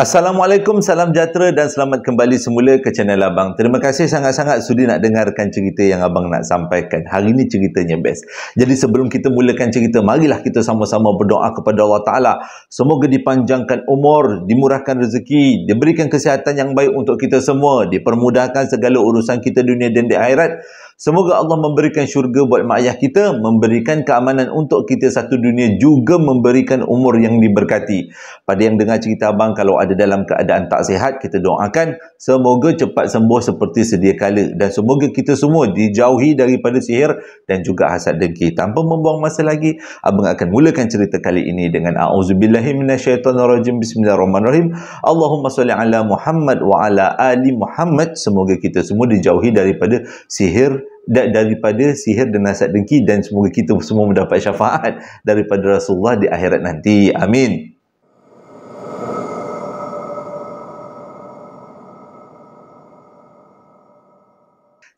Assalamualaikum, salam sejahtera dan selamat kembali semula ke channel Abang. Terima kasih sangat-sangat sudi nak dengarkan cerita yang Abang nak sampaikan. Hari ini ceritanya best. Jadi sebelum kita mulakan cerita, marilah kita sama-sama berdoa kepada Allah Ta'ala. Semoga dipanjangkan umur, dimurahkan rezeki, diberikan kesihatan yang baik untuk kita semua, dipermudahkan segala urusan kita dunia dan di akhirat. Semoga Allah memberikan syurga buat mak ayah kita, memberikan keamanan untuk kita satu dunia, juga memberikan umur yang diberkati. Pada yang dengar cerita Abang, kalau ada dalam keadaan tak sihat, kita doakan semoga cepat sembuh seperti sedia kala, dan semoga kita semua dijauhi daripada sihir dan juga hasad dengki. Tanpa membuang masa lagi, Abang akan mulakan cerita kali ini dengan a'udzubillahi minasyaitonirrajim. Bismillahirrahmanirrahim. Allahumma sholli ala Muhammad wa ala ali Muhammad. Semoga kita semua dijauhi daripada sihir dan hasad dengki, dan semoga kita semua mendapat syafaat daripada Rasulullah di akhirat nanti. Amin.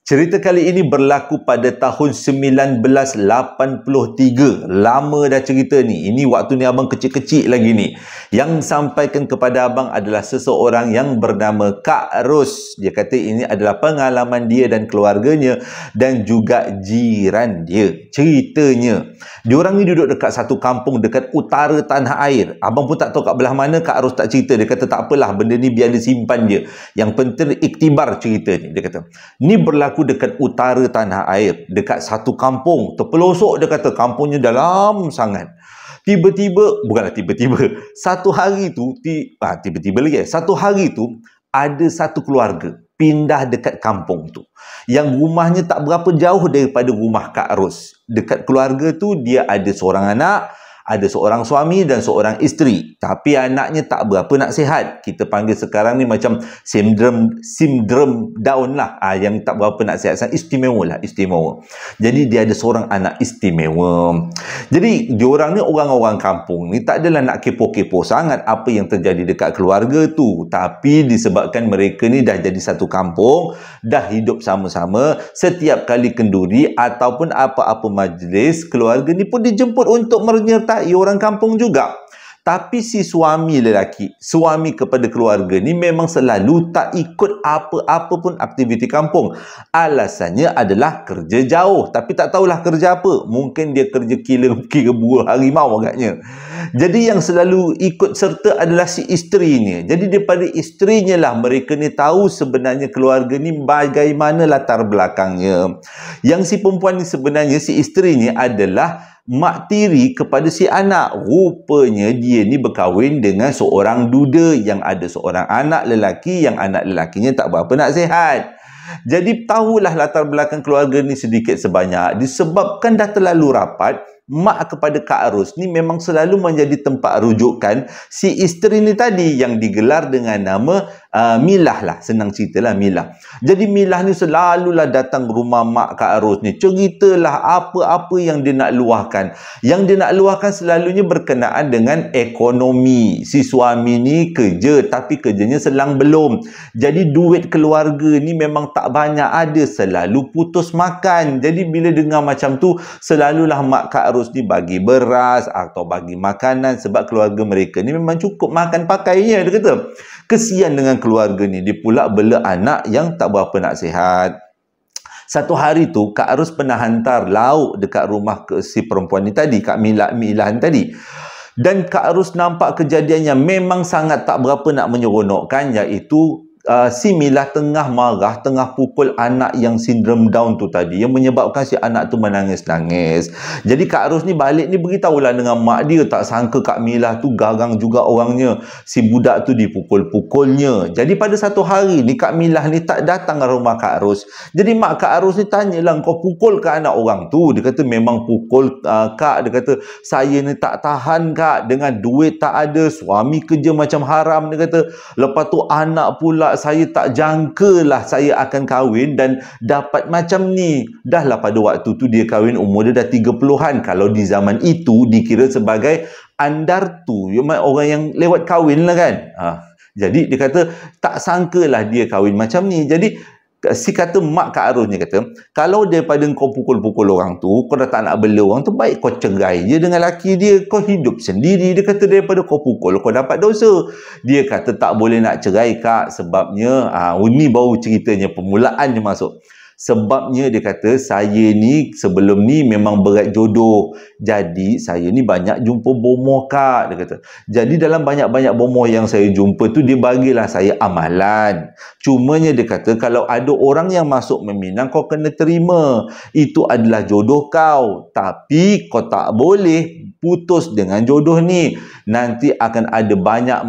Cerita kali ini berlaku pada tahun 1983. Lama dah cerita ni. Ini waktu ni Abang kecil-kecil lagi ni. Yang sampaikan kepada Abang adalah seseorang yang bernama Kak Ros. Dia kata ini adalah pengalaman dia dan keluarganya dan juga jiran dia. Ceritanya, diorang ni duduk dekat satu kampung dekat utara tanah air. Abang pun tak tahu kat belah mana. Kak Ros tak cerita. Dia kata tak apalah, benda ni biar disimpan je. Yang penting iktibar cerita ni. Dia kata, ni berlaku dekat utara tanah air, dekat satu kampung terpelosok. Dia kata kampungnya dalam sangat. Satu hari tu satu hari tu ada satu keluarga pindah dekat kampung tu, yang rumahnya tak berapa jauh daripada rumah Kak Ros. Dekat keluarga tu dia ada seorang anak, ada seorang suami dan seorang isteri. Tapi anaknya tak berapa nak sihat. Kita panggil sekarang ni macam sindrom Down lah. Yang tak berapa nak sihat. Istimewa lah, istimewa. Jadi dia ada seorang anak istimewa. Jadi diorang ni orang-orang kampung ni tak adalah nak kepo-kepo sangat apa yang terjadi dekat keluarga tu. Tapi disebabkan mereka ni dah jadi satu kampung, dah hidup sama-sama, setiap kali kenduri ataupun apa-apa majlis, keluarga ni pun dijemput untuk menyertai orang kampung juga. Tapi si suami kepada keluarga ni memang selalu tak ikut apa-apa pun aktiviti kampung. Alasannya adalah kerja jauh, tapi tak tahulah kerja apa. Mungkin dia kerja kira buah harimau agaknya. Jadi yang selalu ikut serta adalah si isterinya. Jadi daripada isterinya lah mereka ni tahu sebenarnya keluarga ni bagaimana latar belakangnya. Yang si perempuan ni sebenarnya, si isterinya adalah mak tiri kepada si anak. Rupanya dia ni berkahwin dengan seorang duda yang ada seorang anak lelaki, yang anak lelakinya tak berapa nak sihat. Jadi tahulah latar belakang keluarga ni sedikit sebanyak. Disebabkan dah terlalu rapat, mak kepada Kak Ros ni memang selalu menjadi tempat rujukan si isteri ni tadi, yang digelar dengan nama Milah lah. Senang ceritalah, Milah. Jadi Milah ni selalulah datang rumah mak Kak Ros ni, ceritalah apa-apa yang dia nak luahkan. Yang dia nak luahkan selalunya berkenaan dengan ekonomi. Si suami ni kerja, tapi kerjanya selang belum. Jadi duit keluarga ni memang tak banyak ada, selalu putus makan. Jadi bila dengar macam tu, selalulah mak Kak Ros ni bagi beras atau bagi makanan, sebab keluarga mereka ni memang cukup makan pakainya. Dia kata kesian dengan keluarga ni, dia pula bela anak yang tak berapa nak sihat. Satu hari tu Kak Ros pernah hantar lauk dekat rumah ke si perempuan ni tadi, Kak Milah ni tadi. Dan Kak Ros nampak kejadiannya memang sangat tak berapa nak menyeronokkan, iaitu si Milah tengah marah, tengah pukul anak yang sindrom Down tu tadi, yang menyebabkan si anak tu menangis-nangis. Jadi Kak Ros ni balik ni beritahulah dengan mak dia, tak sangka Kak Milah tu garang juga orangnya. Si budak tu dipukul-pukulnya. Jadi pada satu hari ni Kak Milah ni tak datang ke rumah Kak Ros. Jadi mak Kak Ros ni tanyalah, kau pukul ke anak orang tu? Dia kata memang pukul Kak. Dia kata saya ni tak tahan Kak, dengan duit tak ada, suami kerja macam haram. Dia kata lepas tu anak pula saya tak jangkalah saya akan kahwin dan dapat macam ni. Dah lah pada waktu tu dia kahwin umur dia dah 30-an. Kalau di zaman itu dikira sebagai andartu, orang yang lewat kahwin lah kan. Jadi dia kata tak sangkalah dia kahwin macam ni. Jadi Si kata mak Kak Ros ni kata, kalau daripada kau pukul-pukul orang tu, kau dah tak nak bela orang tu, baik kau cerai je dengan laki dia, kau hidup sendiri. Dia kata daripada kau pukul, kau dapat dosa. Dia kata tak boleh nak cerai Kak, sebabnya ini baru ceritanya, permulaan dia masuk. Sebabnya dia kata, saya ni sebelum ni memang berat jodoh. Jadi saya ni banyak jumpa bomoh Kak, dia kata. Jadi dalam banyak-banyak bomoh yang saya jumpa tu, dia bagilah saya amalan. Cumanya dia kata, kalau ada orang yang masuk meminang, kau kena terima. Itu adalah jodoh kau. Tapi kau tak boleh putus dengan jodoh ni. Nanti akan ada banyak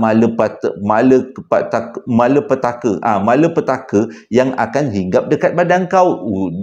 malapetaka yang akan hinggap dekat badan kau.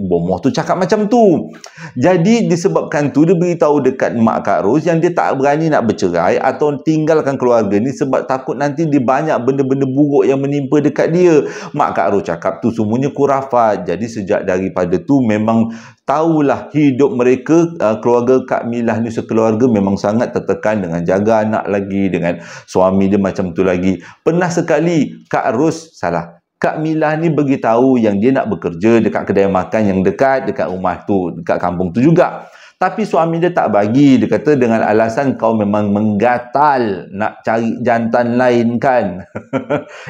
Bomoh tu cakap macam tu. Jadi disebabkan tu, dia beritahu dekat mak Kak Ros yang dia tak berani nak bercerai atau tinggalkan keluarga ni sebab takut nanti dia banyak benda-benda buruk yang menimpa dekat dia. Mak Kak Ros cakap tu semuanya khurafat. Jadi sejak daripada tu memang tahulah hidup mereka, keluarga Kak Milah ni sekeluarga memang sangat tertekan dengan jaga anak lagi, dengan suami dia macam tu lagi. Pernah sekali Kak Milah ni beritahu yang dia nak bekerja dekat kedai makan yang dekat rumah tu, dekat kampung tu juga. Tapi suami dia tak bagi. Dia kata dengan alasan kau memang menggatal nak cari jantan lain kan.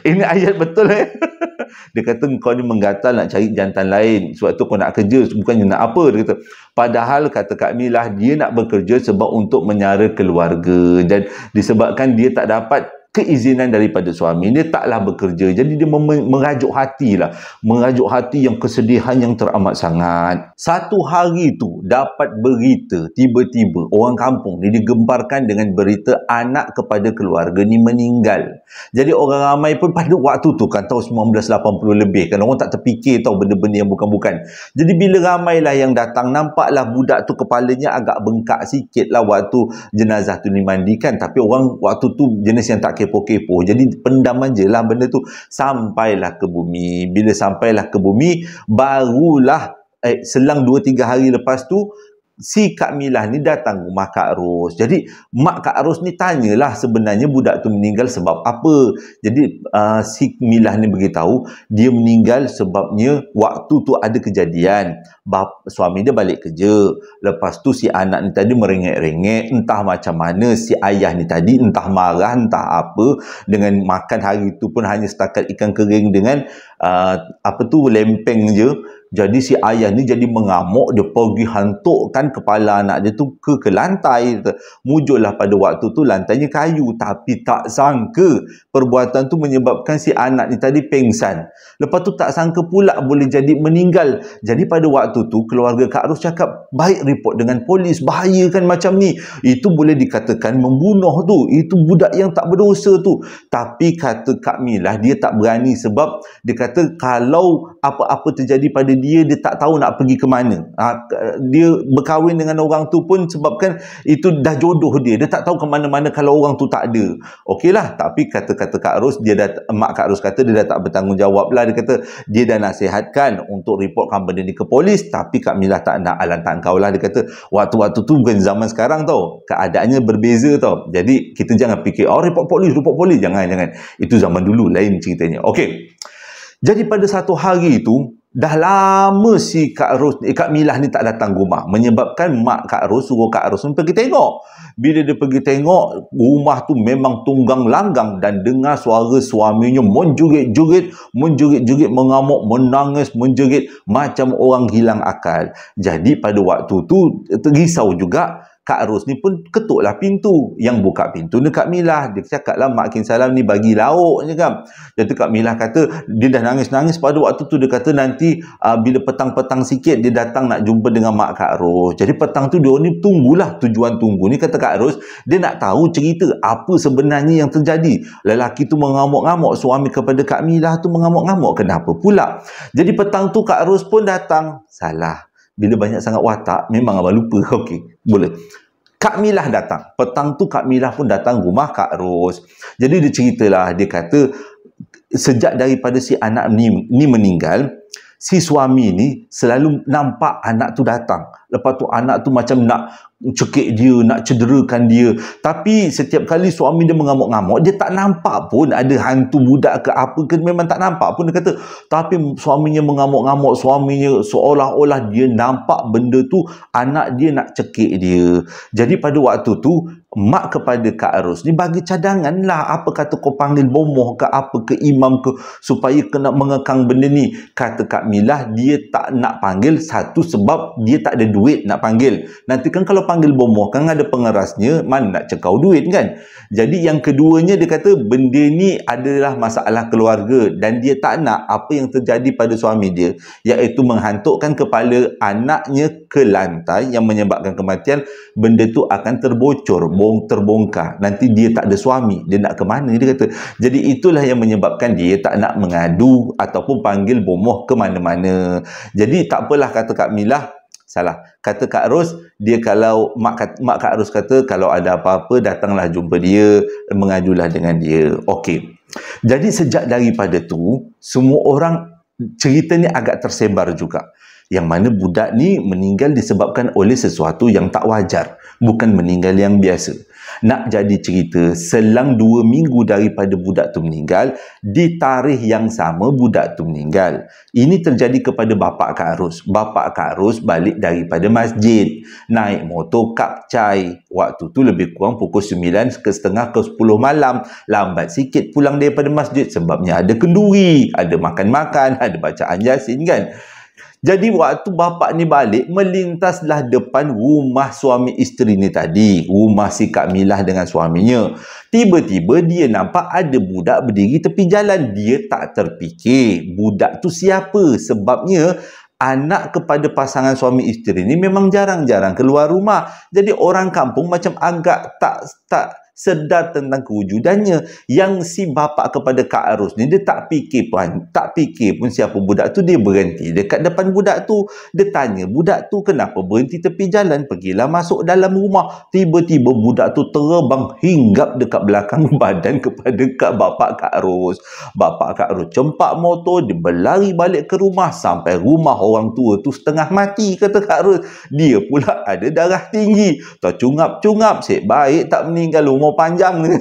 Ini ayat betul Dia kata kau ni menggatal nak cari jantan lain. Sebab tu kau nak kerja, bukannya nak apa. Dia kata. Padahal kata Kak Milah, dia nak bekerja sebab untuk menyara keluarga. Dan disebabkan dia tak dapat keizinan daripada suami, dia taklah bekerja. Jadi dia merajuk hati lah. Merajuk hati yang kesedihan yang teramat sangat. Satu hari tu dapat berita, tiba-tiba orang kampung ni digemparkan dengan berita anak kepada keluarga ni meninggal. Jadi orang ramai pun pada waktu tu kan, tahun 1980 lebih kan, orang tak terfikir tahu benda-benda yang bukan-bukan. Jadi bila ramailah yang datang, nampaklah budak tu kepalanya agak bengkak sikit lah waktu jenazah tu dimandikan. Tapi orang waktu tu jenis yang tak kepo-kepo. Jadi pendam aje lah benda tu. Sampailah ke bumi. Bila sampailah ke bumi, barulah selang 2-3 hari lepas tu, si Kak Milah ni datang rumah Kak Ros. Jadi mak Kak Ros ni tanyalah sebenarnya budak tu meninggal sebab apa. Jadi si Milah ni beritahu dia meninggal sebabnya waktu tu ada kejadian. Suami dia balik kerja. Lepas tu si anak ni tadi merengek-rengek. Entah macam mana si ayah ni tadi, entah marah, entah apa. Dengan makan hari tu pun hanya setakat ikan kering dengan lempeng je. Jadi si ayah ni jadi mengamuk, dia pergi hantukkan kepala anak dia tu ke lantai. Muncullah pada waktu tu lantainya kayu, tapi tak sangka perbuatan tu menyebabkan si anak ni tadi pengsan. Lepas tu tak sangka pula boleh jadi meninggal. Jadi pada waktu tu keluarga Kak Ros cakap, baik report dengan polis, bahaya kan macam ni. Itu boleh dikatakan membunuh tu. Itu budak yang tak berdosa tu. Tapi kata Kak Milah, dia tak berani sebab dia kata kalau apa-apa terjadi pada dia tak tahu nak pergi ke mana. Dia berkahwin dengan orang tu pun sebabkan itu dah jodoh dia. Dia tak tahu ke mana-mana kalau orang tu tak ada. Okeylah, tapi kata-kata Kak Ros, mak Kak Ros kata dia dah tak bertanggungjawab lah. Dia kata dia dah nasihatkan untuk reportkan benda ni ke polis, tapi Kak Milah tak nak alang kau lah. Dia kata waktu-waktu tu bukan zaman sekarang tau. Keadaannya berbeza tau. Jadi kita jangan fikir report polis. Jangan. Itu zaman dulu, lain ceritanya. Okey. Jadi pada satu hari tu, dah lama si Kak Milah ni tak datang rumah. Menyebabkan mak Kak Ros suruh Kak Ros pergi tengok. Bila dia pergi tengok, rumah tu memang tunggang langgang dan dengar suara suaminya menjerit-jerit, mengamuk, menangis, menjerit macam orang hilang akal. Jadi pada waktu tu risau juga. Kak Ros ni pun ketuklah pintu. Yang buka pintu ni Kak Milah. Dia cakaplah, makin salam ni bagi lauk je kan. Jadi Kak Milah kata dia dah nangis-nangis pada waktu tu. Dia kata nanti bila petang-petang sikit dia datang nak jumpa dengan mak Kak Ros. Jadi petang tu dia ni tunggulah, tujuan tunggu ni kata Kak Ros, dia nak tahu cerita apa sebenarnya yang terjadi. Lelaki tu mengamuk-ngamuk, suami kepada Kak Milah tu mengamuk-ngamuk, kenapa pula? Jadi petang tu Kak Ros pun datang. Salah. Bila banyak sangat watak, memang abang lupa. Okey, boleh. Kak Milah datang. Petang tu Kak Milah pun datang rumah Kak Ros. Jadi dia ceritalah, dia kata sejak daripada si anak ni meninggal, si suami ni selalu nampak anak tu datang. Lepas tu anak tu macam nak cekik dia, nak cederakan dia. Tapi setiap kali suami dia mengamuk-ngamuk, dia tak nampak pun ada hantu budak ke apa ke, memang tak nampak pun dia kata. Tapi suaminya mengamuk-ngamuk, suaminya seolah-olah dia nampak benda tu, anak dia nak cekik dia. Jadi pada waktu tu mak kepada Kak Ros ni bagi cadangan lah, apa kata kau panggil bomoh ke apa ke, imam ke, supaya kena mengekang benda ni. Kata Kak Milah, dia tak nak panggil, satu sebab dia tak ada duit nak panggil. Nanti kan kalau panggil bomoh kan ada pengerasnya, mana nak cekau duit kan. Jadi yang keduanya dia kata benda ni adalah masalah keluarga dan dia tak nak apa yang terjadi pada suami dia, iaitu menghantukkan kepala anaknya ke lantai yang menyebabkan kematian. Benda tu akan terbongkar, nanti dia tak ada suami, dia nak ke mana dia kata. Jadi itulah yang menyebabkan dia tak nak mengadu ataupun panggil bomoh ke mana-mana. Jadi tak apalah, kata Kak Milah, salah. Kata Kak Ros, dia kalau mak Kak Ros kata kalau ada apa-apa datanglah jumpa dia, mengajulah dengan dia. Okey. Jadi sejak daripada tu semua orang cerita ni agak tersebar juga, yang mana budak ni meninggal disebabkan oleh sesuatu yang tak wajar, bukan meninggal yang biasa. Nak jadi cerita, selang 2 minggu daripada budak tu meninggal, di tarikh yang sama budak tu meninggal. Ini terjadi kepada bapa Kak Ros. Bapa Kak Ros balik daripada masjid, naik motor kapcai. Waktu tu lebih kurang pukul 9 ke setengah ke 10 malam. Lambat sikit pulang daripada masjid sebabnya ada kenduri, ada makan-makan, ada bacaan Yasin kan. Jadi waktu bapak ni balik, melintaslah depan rumah suami isteri ni tadi, rumah si Kak Milah dengan suaminya. Tiba-tiba dia nampak ada budak berdiri tepi jalan. Dia tak terfikir budak tu siapa, sebabnya anak kepada pasangan suami isteri ni memang jarang-jarang keluar rumah. Jadi orang kampung macam agak tak sedar tentang kewujudannya. Yang si bapa kepada Kak Ros ni, dia tak fikir pun siapa budak tu. Dia berhenti dekat depan budak tu. Dia tanya budak tu kenapa berhenti tepi jalan, pergilah masuk dalam rumah. Tiba-tiba budak tu terbang hinggap dekat belakang badan kepada bapa Kak Ros. Bapa Kak Ros cempak motor, dia berlari balik ke rumah. Sampai rumah orang tua tu setengah mati, kata Kak Ros. Dia pula ada darah tinggi, tercungap-cungap, sik baik tak meninggal, umur panjang ni.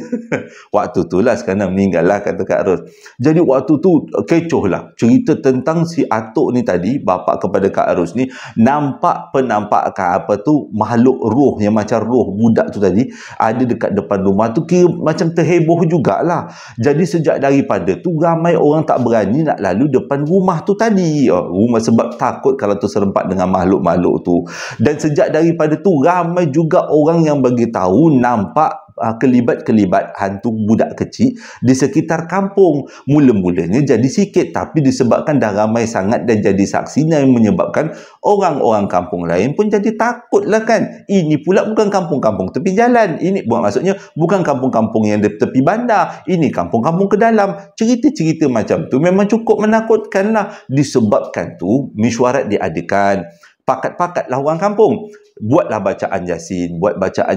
Waktu tu lah sekarang meninggal lah, kata Kak Ros. Jadi waktu tu kecoh lah cerita tentang si atuk ni tadi, bapa kepada Kak Ros ni, nampak penampakan apa tu, makhluk roh yang macam roh budak tu tadi ada dekat depan rumah tu. Kira macam terheboh jugalah. Jadi sejak daripada tu ramai orang tak berani nak lalu depan rumah tu tadi, rumah, sebab takut kalau terserempak dengan makhluk-makhluk tu. Dan sejak daripada tu ramai juga orang yang bagi tahu nampak kelibat-kelibat hantu budak kecil di sekitar kampung. Mula-mulanya jadi sikit, tapi disebabkan dah ramai sangat dan jadi saksinya yang menyebabkan orang-orang kampung lain pun jadi takut lah kan. Ini pula bukan kampung-kampung tepi jalan, ini maksudnya bukan kampung-kampung yang di tepi bandar, ini kampung-kampung ke dalam. Cerita-cerita macam tu memang cukup menakutkan lah. Disebabkan tu mesyuarat diadakan, pakat-pakatlah orang kampung, buat bacaan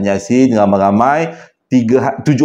Yasin ramai-ramai. 7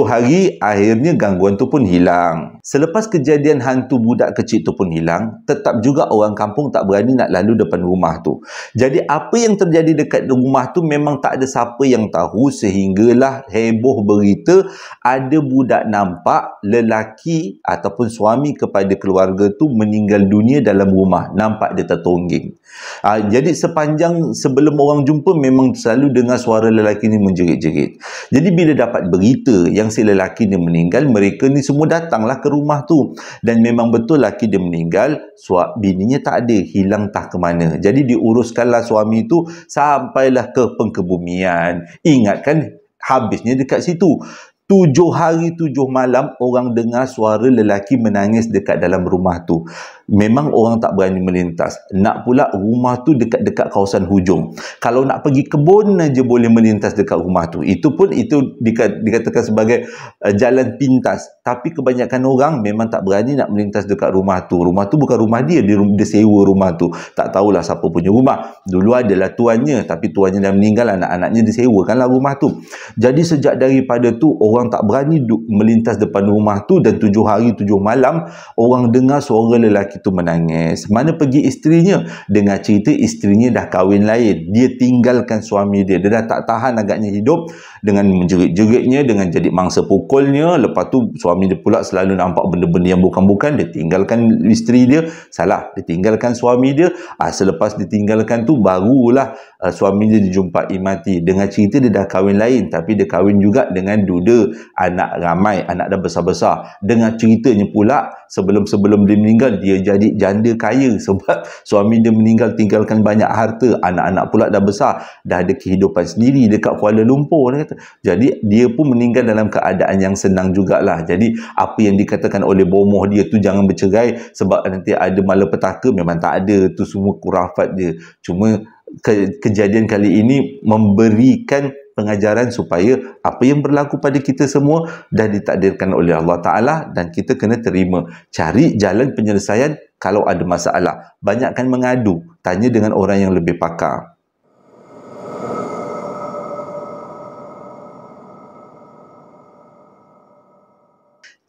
hari akhirnya gangguan tu pun hilang. Selepas kejadian hantu budak kecil tu pun hilang, tetap juga orang kampung tak berani nak lalu depan rumah tu. Jadi apa yang terjadi dekat rumah tu memang tak ada siapa yang tahu, sehinggalah heboh berita ada budak nampak lelaki ataupun suami kepada keluarga tu meninggal dunia dalam rumah. Nampak dia tertongging. Jadi sepanjang sebelum orang jumpa memang selalu dengar suara lelaki ni menjerit-jerit. Jadi bila dapat berita yang si lelaki ni meninggal, mereka ni semua datanglah ke rumah tu. Dan memang betul lelaki dia meninggal, bininya tak ada, hilang tak ke mana. Jadi diuruskanlah suami tu sampailah ke pengkebumian. Ingatkan habisnya dekat situ. 7 hari 7 malam orang dengar suara lelaki menangis dekat dalam rumah tu. Memang orang tak berani melintas. Nak pula rumah tu dekat-dekat kawasan hujung. Kalau nak pergi kebun aja boleh melintas dekat rumah tu. Itu pun dikatakan sebagai jalan pintas. Tapi kebanyakan orang memang tak berani nak melintas dekat rumah tu. Rumah tu bukan rumah dia, dia sewa rumah tu. Tak tahulah siapa punya rumah. Dulu adalah tuannya, tapi tuannya dah meninggal, anak-anaknya disewakanlah rumah tu. Jadi sejak daripada tu orang tak berani melintas depan rumah tu. Dan 7 hari 7 malam orang dengar suara lelaki lelaki tu menangis. Mana pergi isterinya? Dengar cerita isterinya dah kahwin lain. Dia tinggalkan suami dia. Dia dah tak tahan agaknya hidup dengan menjerit-jeritnya, dengan jadi mangsa pukulnya. Lepas tu suami dia pula selalu nampak benda-benda yang bukan-bukan. Dia tinggalkan isteri dia. Salah, dia tinggalkan suami dia. Selepas ditinggalkan tu barulah suami dia dijumpai mati. Dengar cerita dia dah kahwin lain, tapi dia kahwin juga dengan duda, anak ramai, anak dah besar-besar. Dengar ceritanya pula sebelum dia meninggal dia jadi janda kaya sebab suami dia meninggal tinggalkan banyak harta, anak-anak pula dah besar, dah ada kehidupan sendiri dekat Kuala Lumpur, dia kata. Jadi dia pun meninggal dalam keadaan yang senang jugalah. Jadi apa yang dikatakan oleh bomoh dia tu jangan bercerai sebab nanti ada malapetaka, memang tak ada, tu semua kurafat dia. Cuma kejadian kali ini memberikan pengajaran supaya apa yang berlaku pada kita semua dah ditakdirkan oleh Allah Ta'ala dan kita kena terima. Cari jalan penyelesaian kalau ada masalah. Banyakkan mengadu. Tanya dengan orang yang lebih pakar.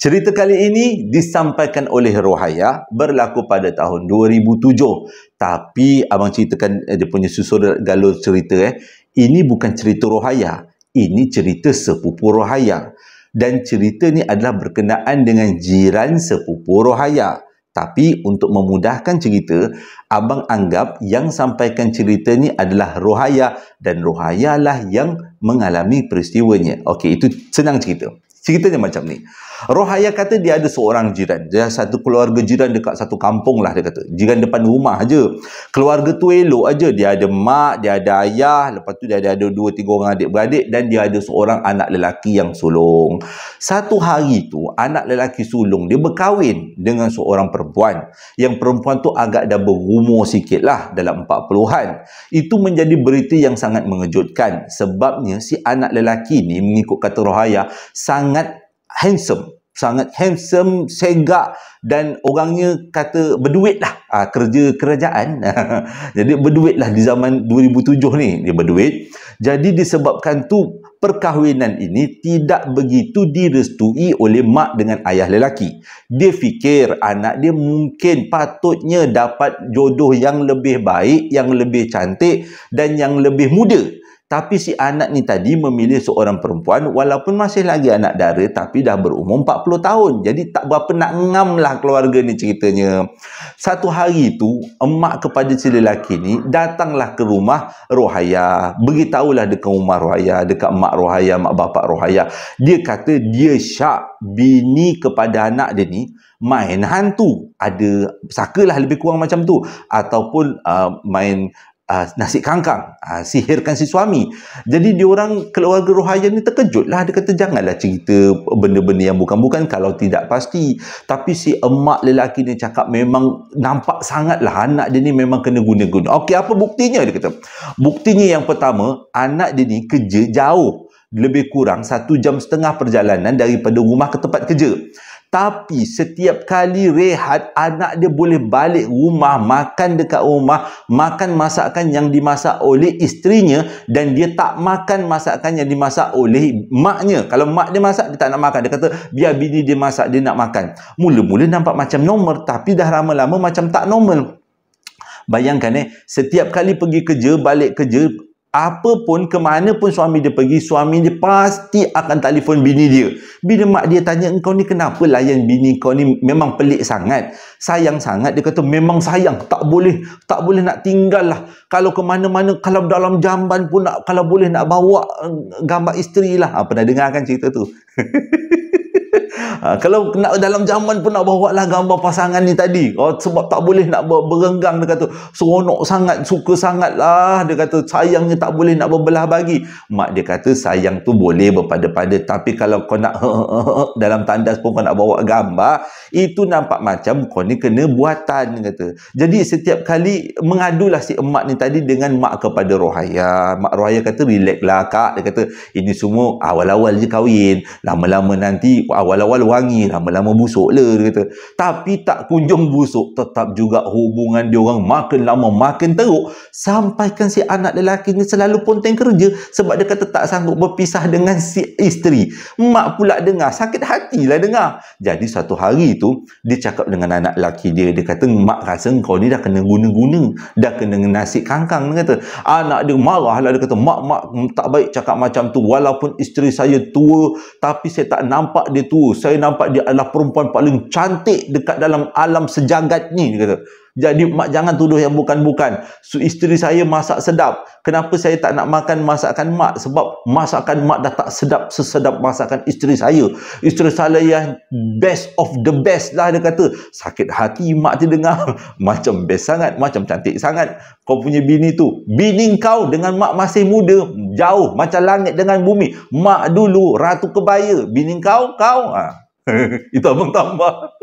Cerita kali ini disampaikan oleh Rohaya, berlaku pada tahun 2007. Tapi abang ceritakan dia punya susul galur cerita. Ini bukan cerita Rohaya. Ini cerita sepupu Rohaya. Dan cerita ni adalah berkenaan dengan jiran sepupu Rohaya. Tapi untuk memudahkan cerita, abang anggap yang sampaikan cerita ni adalah Rohaya dan Rohaya lah yang mengalami peristiwanya. Okey, itu senang cerita. Ceritanya macam ni. Rohaya kata dia ada seorang jiran. Dia satu keluarga jiran dekat satu kampung lah dia kata. Jiran depan rumah aja. Keluarga tu elok aja. Dia ada mak, dia ada ayah. Lepas tu dia ada 2-3 orang adik-beradik. Dan dia ada seorang anak lelaki yang sulung. Satu hari tu, anak lelaki sulung dia berkahwin dengan seorang perempuan. Yang perempuan tu agak dah berumur sikit lah. Dalam 40-an. Itu menjadi berita yang sangat mengejutkan. Sebabnya si anak lelaki ni mengikut kata Rohaya sangat handsome, segak dan orangnya kata berduit lah, kerja kerajaan. Jadi berduit lah di zaman 2007 ni dia berduit. Jadi disebabkan tu perkahwinan ini tidak begitu direstui oleh mak dengan ayah lelaki. Dia fikir anak dia mungkin patutnya dapat jodoh yang lebih baik, yang lebih cantik dan yang lebih muda. Tapi si anak ni tadi memilih seorang perempuan walaupun masih lagi anak dara tapi dah berumur 40 tahun. Jadi tak berapa nak ngam lah keluarga ni ceritanya. Satu hari tu, emak kepada si lelaki ni datanglah ke rumah Rohaya. Beritahulah dekat rumah Rohaya, dekat mak Rohaya, mak bapak Rohaya. Dia kata dia syak bini kepada anak dia ni main hantu. Ada sakalah lebih kurang macam tu. Ataupun main nasi kangkang, sihirkan si suami. Jadi diorang keluarga Rohaya ni terkejut lah. Dia kata janganlah cerita benda-benda yang bukan-bukan kalau tidak pasti. Tapi si emak lelaki ni cakap memang nampak sangat lah anak dia ni memang kena guna-guna. Okey, apa buktinya? Dia kata buktinya yang pertama, anak dia ni kerja jauh, lebih kurang 1.5 jam perjalanan daripada rumah ke tempat kerja. Tapi setiap kali rehat, anak dia boleh balik rumah, makan dekat rumah, makan masakan yang dimasak oleh isterinya dan dia tak makan masakan yang dimasak oleh maknya. Kalau mak dia masak, dia tak nak makan. Dia kata, biar bini dia masak, dia nak makan. Mula-mula nampak macam normal, tapi dah lama-lama macam tak normal. Bayangkan setiap kali pergi kerja, balik kerja, apa pun, ke mana pun suami dia pergi, suami dia pasti akan telefon bini dia. Bila mak dia tanya, engkau ni kenapa layan bini kau ni memang pelik sangat, sayang sangat. Dia kata memang sayang, tak boleh nak tinggal lah. Kalau ke mana-mana, kalau dalam jamban pun nak, kalau boleh nak bawa gambar isteri lah. Pernah dengar kan cerita tu? Kalau nak dalam zaman pun nak bawa lah gambar pasangan ni tadi. Sebab tak boleh nak berenggang. Dia kata seronok sangat, suka sangat lah. Dia kata sayangnya tak boleh nak berbelah bagi. Mak dia kata sayang tu boleh berpada-pada. Tapi kalau kau nak dalam tandas pun kau nak bawa gambar, itu nampak macam kau ni kena buatan. Dia kata. Jadi setiap kali mengadulah si emak ni tadi dengan mak kepada Rohaya. Mak Rohaya kata relax lah kak. Dia kata ini semua awal-awal je kahwin. Lama-lama nanti awal-awal awal-awal wangi, lama-lama busuk lah, dia kata. Tapi tak kunjung busuk, tetap juga hubungan dia orang makin lama makin teruk, sampaikan si anak lelaki ni selalu ponteng kerja sebab dia kata tak sanggup berpisah dengan si isteri. Mak pula dengar, sakit hatilah dengar. Jadi satu hari tu dia cakap dengan anak lelaki dia kata, mak rasa kau ni dah kena guna-guna, dah kena nasi kangkang, dia kata. Anak dia marah lah, dia kata, mak tak baik cakap macam tu, walaupun isteri saya tua tapi saya tak nampak dia tua, saya nampak dia adalah perempuan paling cantik dekat dalam alam sejagat ni, dia kata. Jadi mak jangan tuduh yang bukan-bukan. Isteri saya masak sedap, kenapa saya tak nak makan masakan mak? Sebab masakan mak dah tak sedap sesedap masakan isteri saya. Isteri saya yang best of the best lah, dia kata. Sakit hati mak tu dengar. Macam best sangat, macam cantik sangat kau punya bini tu. Bini kau dengan mak masih muda, jauh macam langit dengan bumi. Mak dulu ratu kebaya, bini kau itu abang tambah.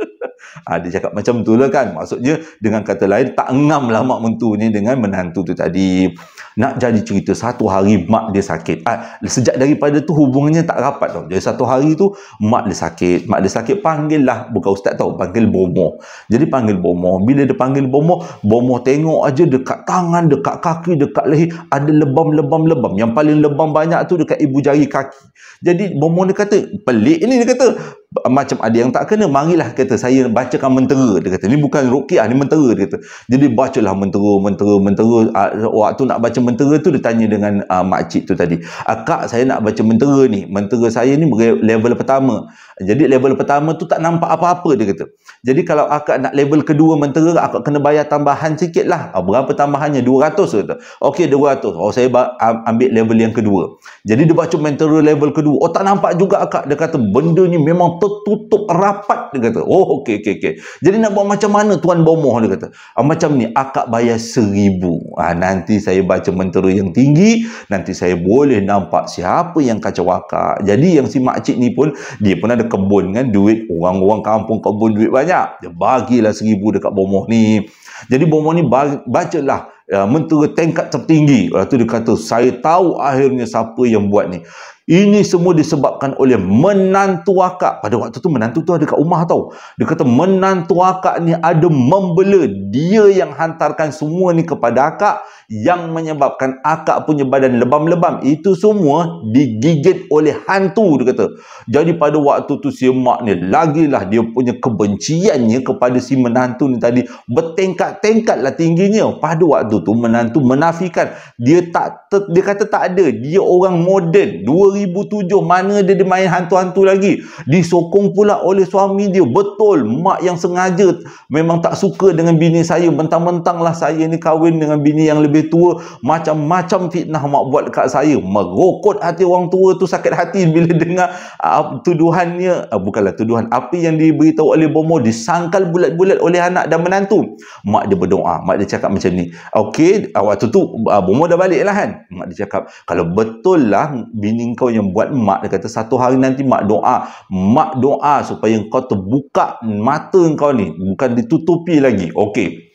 Dia cakap macam tu lah kan. Maksudnya dengan kata lain, tak ngam lah mak mentu ni dengan menantu tu tadi. Nak jadi cerita, satu hari mak dia sakit. Sejak daripada tu hubungannya tak rapat tau. Jadi satu hari tu mak dia sakit, panggil lah, bukan ustaz tau, panggil bomoh. Jadi panggil bomoh. Bila dia panggil bomoh tengok aja dekat tangan, dekat kaki, dekat leher ada lebam. Yang paling lebam banyak tu dekat ibu jari kaki. Jadi bomoh dia kata, pelik ni, dia kata, macam ada yang tak kena, marilah, kata, saya bacakan mentera, dia kata. Ni bukan ruqyah, ni mentera, dia kata. Jadi bacalah mentera. Waktu nak baca mentera tu dia tanya dengan makcik tu tadi, kak, saya nak baca mentera ni, mentera saya ni level pertama. Jadi level pertama tu tak nampak apa-apa, dia kata. Jadi kalau akak nak level kedua mentera, akak kena bayar tambahan sikit lah. Berapa tambahannya? 200, kata. Okey, 200. Saya ambil level yang kedua. Jadi dia baca mentera level kedua. Tak nampak juga akak, dia kata. Benda ni memang tertutup rapat, dia kata. Okey. Jadi nak buat macam mana tuan bomoh, dia kata. Macam ni, akak bayar 1,000. Nanti saya baca mentera yang tinggi, nanti saya boleh nampak siapa yang kacau akak. Jadi yang si makcik ni pun, dia pun ada kebun kan, duit orang-orang kampung kebun duit banyak. Dia bagilah 1,000 dekat bomoh ni. Jadi bomoh ni bacalah mentera tingkat tertinggi. Lepas tu dia kata, saya tahu akhirnya siapa yang buat ni. Ini semua disebabkan oleh menantu akak. Pada waktu tu menantu tu ada kat rumah tau. Dia kata menantu akak ni ada membela. Dia yang hantarkan semua ni kepada akak, yang menyebabkan akak punya badan lebam-lebam. Itu semua digigit oleh hantu, dia kata. Jadi pada waktu tu si mak ni, lagilah dia punya kebenciannya kepada si menantu ni tadi bertingkat-tingkat lah tingginya. Pada waktu tu menantu menafikan. Dia kata tak ada. Dia orang moden. 2007 mana dia main hantu-hantu lagi. Disokong pula oleh suami dia. Betul, mak yang sengaja memang tak suka dengan bini saya. Mentang-mentang lah saya ni kahwin dengan bini yang lebih tua. Macam-macam fitnah mak buat dekat saya. Merokot hati orang tua tu, sakit hati bila dengar tuduhannya. Bukanlah tuduhan, apa yang diberitahu oleh bomoh disangkal bulat-bulat oleh anak dan menantu. Mak dia berdoa. Mak dia cakap macam ni. Okey, waktu tu bomoh dah balik lah kan. Mak dia cakap, kalau betul lah bini kau yang buat, mak dia kata, satu hari nanti mak doa supaya kau terbuka mata kau ni, bukan ditutupi lagi. Okey.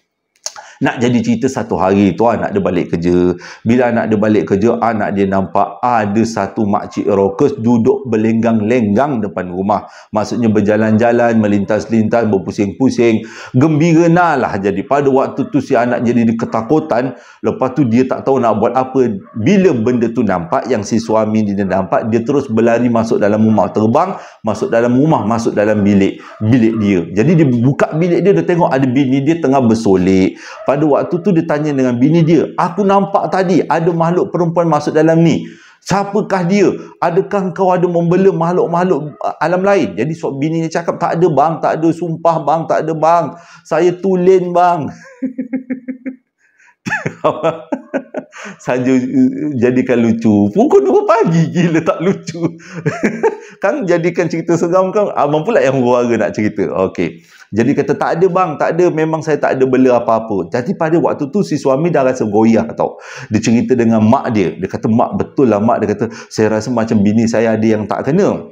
Nak jadi cerita, satu hari tu anak dia balik kerja. Bila anak dia balik kerja, anak dia nampak ada satu makcik rokes duduk berlenggang-lenggang depan rumah. Maksudnya berjalan-jalan, melintas-lintas, berpusing-pusing. Gembira lah. Jadi pada waktu tu si anak jadi ketakutan. Lepas tu dia tak tahu nak buat apa. Bila benda tu nampak, yang si suami dia nampak, dia terus berlari masuk dalam rumah. Terbang masuk dalam rumah, masuk dalam bilik dia. Jadi dia buka bilik dia tengok ada bini dia tengah bersolek. Pada waktu tu dia tanya dengan bini dia, aku nampak tadi ada makhluk perempuan masuk dalam ni. Siapakah dia? Adakah kau ada membela makhluk-makhluk alam lain? Jadi bini dia cakap, tak ada bang, tak ada, sumpah bang, tak ada bang. Saya tulen bang. Saja jadikan lucu. Pukul 2 pagi, gila tak lucu. Kan jadikan cerita seram kan, abang pula yang huru-hara nak cerita. Okey. Jadi kata, tak ada bang, tak ada, memang saya tak ada bela apa-apa. Jadi pada waktu tu si suami dah rasa goyah tau. Dia cerita dengan mak dia. Dia kata, mak, betul lah mak. Dia kata, saya rasa macam bini saya ada yang tak kena.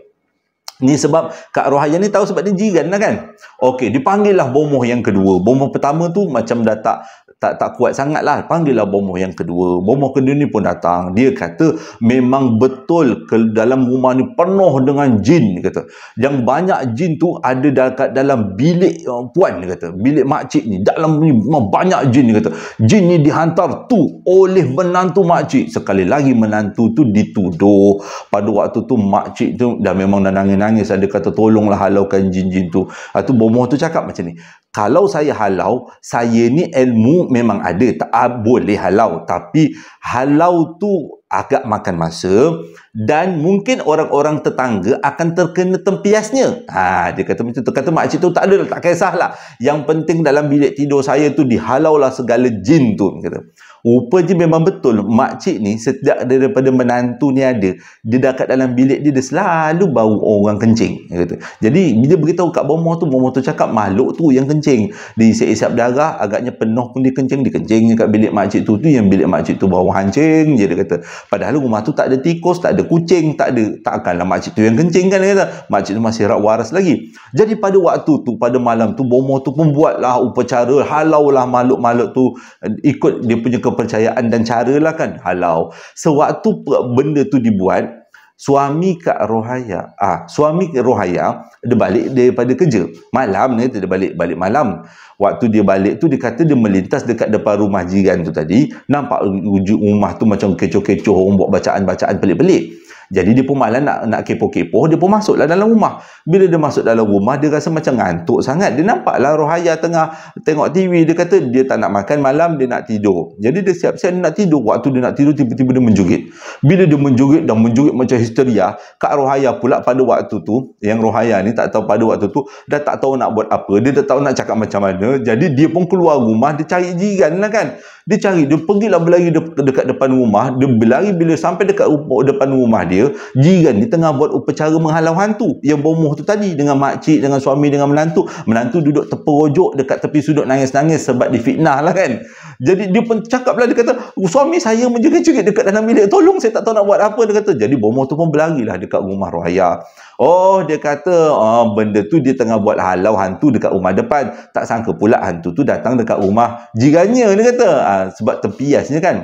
Ni sebab Kak Rohaya ni tahu sebab dia jiran lah kan. Okey, dipanggil lah bomoh yang kedua. Bomoh pertama tu macam dah tak kuat sangat lah. Panggil lah bomoh yang kedua. Bomoh kedua ni pun datang. Dia kata memang betul ke dalam rumah ni penuh dengan jin, dia kata. Yang banyak jin tu ada dalam bilik puan, dia kata. Bilik makcik ni. Dalam ni memang banyak jin, dia kata. Jin ni dihantar tu oleh menantu makcik. Sekali lagi menantu tu dituduh. Pada waktu tu makcik tu dah memang dah nangis-nangis. Ada kata tolonglah halaukan jin-jin tu. Tu bomoh tu cakap macam ni. Kalau saya halau, saya ni ilmu memang ada. Tak boleh halau. Tapi halau tu agak makan masa dan mungkin orang-orang tetangga akan terkena tempiasnya. Dia kata macam tu. Kata makcik tu tak ada, tak kisahlah. Yang penting dalam bilik tidur saya tu dihalaulah segala jin tu. Kata. Rupanya memang betul. Makcik ni sejak daripada menantu ni ada, dia dekat dalam bilik dia selalu bau orang kencing. Dia kata. Jadi bila beritahu kat bomoh tu cakap makhluk tu yang kencing. Dia isap-isap darah, agaknya penuh pun dia kencing kat bilik makcik tu. Yang bilik makcik tu bau hancing je, dia kata. Padahal rumah tu tak ada tikus, tak ada kucing, tak akanlah makcik tu yang kencing kan, dia kata. Makcik tu masih waras lagi. Jadi pada waktu tu, pada malam tu, bomoh tu pun buatlah upacara, halaulah makhluk-makhluk tu ikut dia punya kepercayaan dan cara lah kan, halau. Sewaktu benda tu dibuat, suami Kak Rohaya, suami Rohaya dia balik daripada kerja malam ni, dia balik malam. Waktu dia balik tu, dia kata dia melintas dekat depan rumah jiran tu tadi, nampak wujud rumah tu macam kecoh-kecoh, orang buat bacaan-bacaan pelik-pelik. Jadi dia pun malah nak kepoh-kepoh, dia pun masuklah dalam rumah. Bila dia masuk dalam rumah, dia rasa macam ngantuk sangat. Dia nampaklah Rohaya tengah tengok TV. Dia kata dia tak nak makan malam, dia nak tidur. Jadi dia siap-siap nak tidur. Waktu dia nak tidur, tiba-tiba dia menjerit. Bila dia menjerit macam histeria, Kak Rohaya pula pada waktu tu, yang Rohaya ni tak tahu pada waktu tu, dah tak tahu nak buat apa. Dia tak tahu nak cakap macam mana. Jadi dia pun keluar rumah, dia cari jiran lah kan. Dia pergilah berlari dekat depan rumah. Dia berlari bila sampai dekat depan rumah dia, jiran ni tengah buat upacara menghalau hantu yang bomoh tu tadi, dengan makcik, dengan suami, dengan menantu. Menantu duduk terperojok dekat tepi sudut nangis-nangis sebab difitnah lah kan. Jadi dia pun cakap lah, dia kata suami saya menjerit-jerit dekat dalam bilik, tolong saya tak tahu nak buat apa, dia kata. Jadi bomoh tu pun berlarilah dekat rumah Rohaya. Dia kata benda tu dia tengah buat halau hantu dekat rumah depan. Tak sangka pula hantu tu datang dekat rumah jirannya, dia kata. Sebab tempiasnya kan.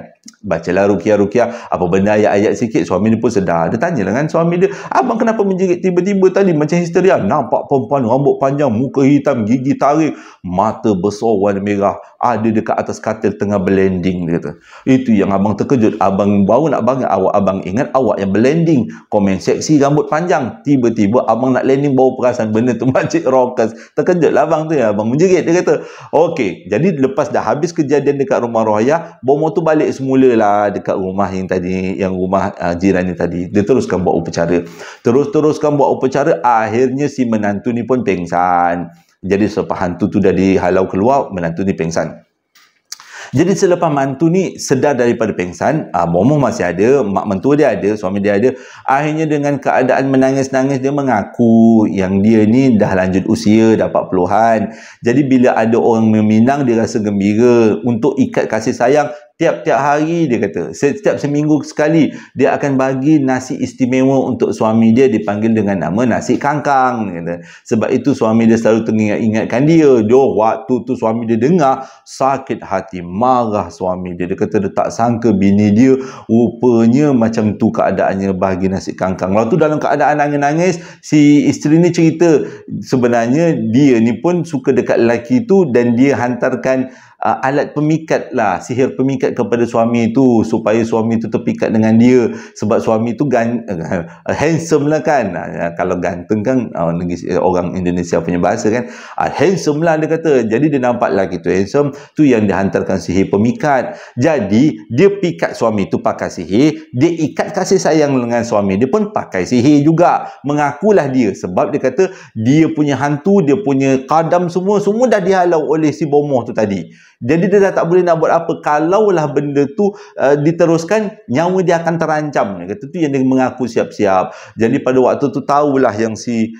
Bacalah rukiah-rukiah, apa benda ayat-ayat sikit. Suami dia pun sedar. Dia tanyalah dengan suami dia, abang kenapa menjerit tiba-tiba tadi macam histeria? Nampak perempuan rambut panjang, muka hitam, gigi tarik, mata besar warna merah, ada dekat atas katil tengah blending, dia kata. Itu yang abang terkejut. Abang baru nak bangun awak, abang ingat awak yang blending, komen seksi, rambut panjang. Tiba-tiba abang nak landing, baru perasan benda tu makcik rockers. Terkejutlah abang tu, ya, abang menjerit, dia kata. Okey, jadi lepas dah habis kejadian dekat rumah Rohaya, bomoh tu balik semula lah dekat rumah yang tadi, yang rumah jiran ni tadi. Dia teruskan buat upacara. Teruskan buat upacara. Akhirnya si menantu ni pun pengsan. Jadi selepas hantu tu dah dihalau keluar, menantu ni pengsan. Jadi selepas mantu ni sedar daripada pengsan, bomoh masih ada, mak mentua dia ada, suami dia ada. Akhirnya dengan keadaan menangis-nangis, dia mengaku yang dia ni dah lanjut usia, dah 40-an. Jadi bila ada orang meminang, dia rasa gembira. Untuk ikat kasih sayang, tiap-tiap hari, dia kata, setiap seminggu sekali, dia akan bagi nasi istimewa untuk suami dia, dipanggil dengan nama nasi kangkang, dia kata. Sebab itu suami dia selalu teringat-ingatkan dia. Waktu tu suami dia dengar, sakit hati, marah suami dia. Dia kata dia tak sangka bini dia rupanya macam tu keadaannya, bagi nasi kangkang. Waktu dalam keadaan nangis-nangis, si isteri ni cerita sebenarnya dia ni pun suka dekat lelaki tu, dan dia hantarkan alat pemikat lah, sihir pemikat kepada suami tu, supaya suami tu terpikat dengan dia. Sebab suami tu handsome lah kan. Kalau ganteng kan orang Indonesia punya bahasa kan, handsome lah, dia kata. Jadi dia nampak lelaki tu handsome, tu yang dihantarkan sihir pemikat. Jadi dia pikat suami tu pakai sihir, dia ikat kasih sayang dengan suami dia pun pakai sihir juga. Mengakulah dia, sebab dia kata dia punya hantu, dia punya kadam, semua dah dihalau oleh si bomoh tu tadi. Jadi dia dah tak boleh nak buat apa. Kalaulah benda tu diteruskan, nyawa dia akan terancam. Dia kata tu yang dia mengaku siap-siap. Jadi pada waktu tu tahulah yang si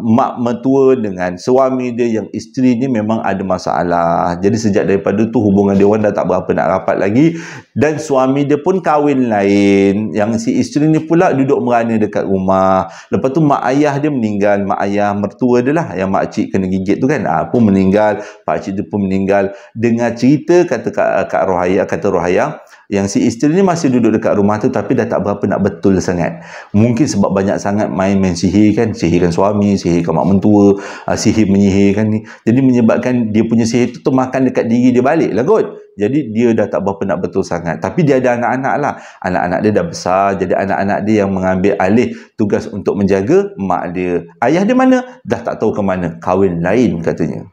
mak mertua dengan suami dia yang isteri ni memang ada masalah. Jadi sejak daripada tu hubungan dia orang dah tak berapa nak rapat lagi, dan suami dia pun kahwin lain. Yang si isteri ni pula duduk merana dekat rumah. Lepas tu mak ayah dia meninggal, mak ayah mertua dia lah yang makcik kena gigit tu kan, pun meninggal, pakcik dia pun meninggal. Dengar cerita kata Kak Rohaya, kata Rohaya, yang si isteri ni masih duduk dekat rumah tu tapi dah tak berapa nak betul sangat. Mungkin sebab banyak sangat main-main sihir kan, sihirkan suami, sihirkan mak mentua, sihir menyihirkan ni. Jadi menyebabkan dia punya sihir tu makan dekat diri dia balik lah kot. Jadi dia dah tak berapa nak betul sangat. Tapi dia ada anak-anak lah. Anak-anak dia dah besar. Jadi anak-anak dia yang mengambil alih tugas untuk menjaga mak dia. Ayah dia mana? Dah tak tahu ke mana. Kahwin lain katanya.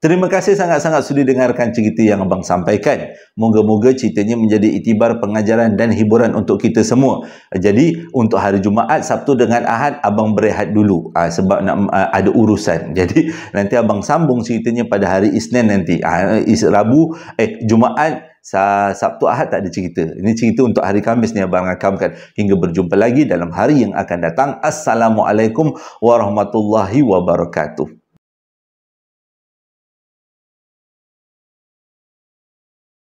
Terima kasih sangat-sangat sudi dengarkan cerita yang abang sampaikan. Moga-moga ceritanya menjadi iktibar, pengajaran dan hiburan untuk kita semua. Jadi untuk hari Jumaat, Sabtu dengan Ahad abang berehat dulu sebab nak ada urusan. Jadi nanti abang sambung ceritanya pada hari Isnin nanti. Jumaat, Sabtu, Ahad tak ada cerita. Ini cerita untuk hari Khamis ni abang rakamkan. Hingga berjumpa lagi dalam hari yang akan datang. Assalamualaikum warahmatullahi wabarakatuh.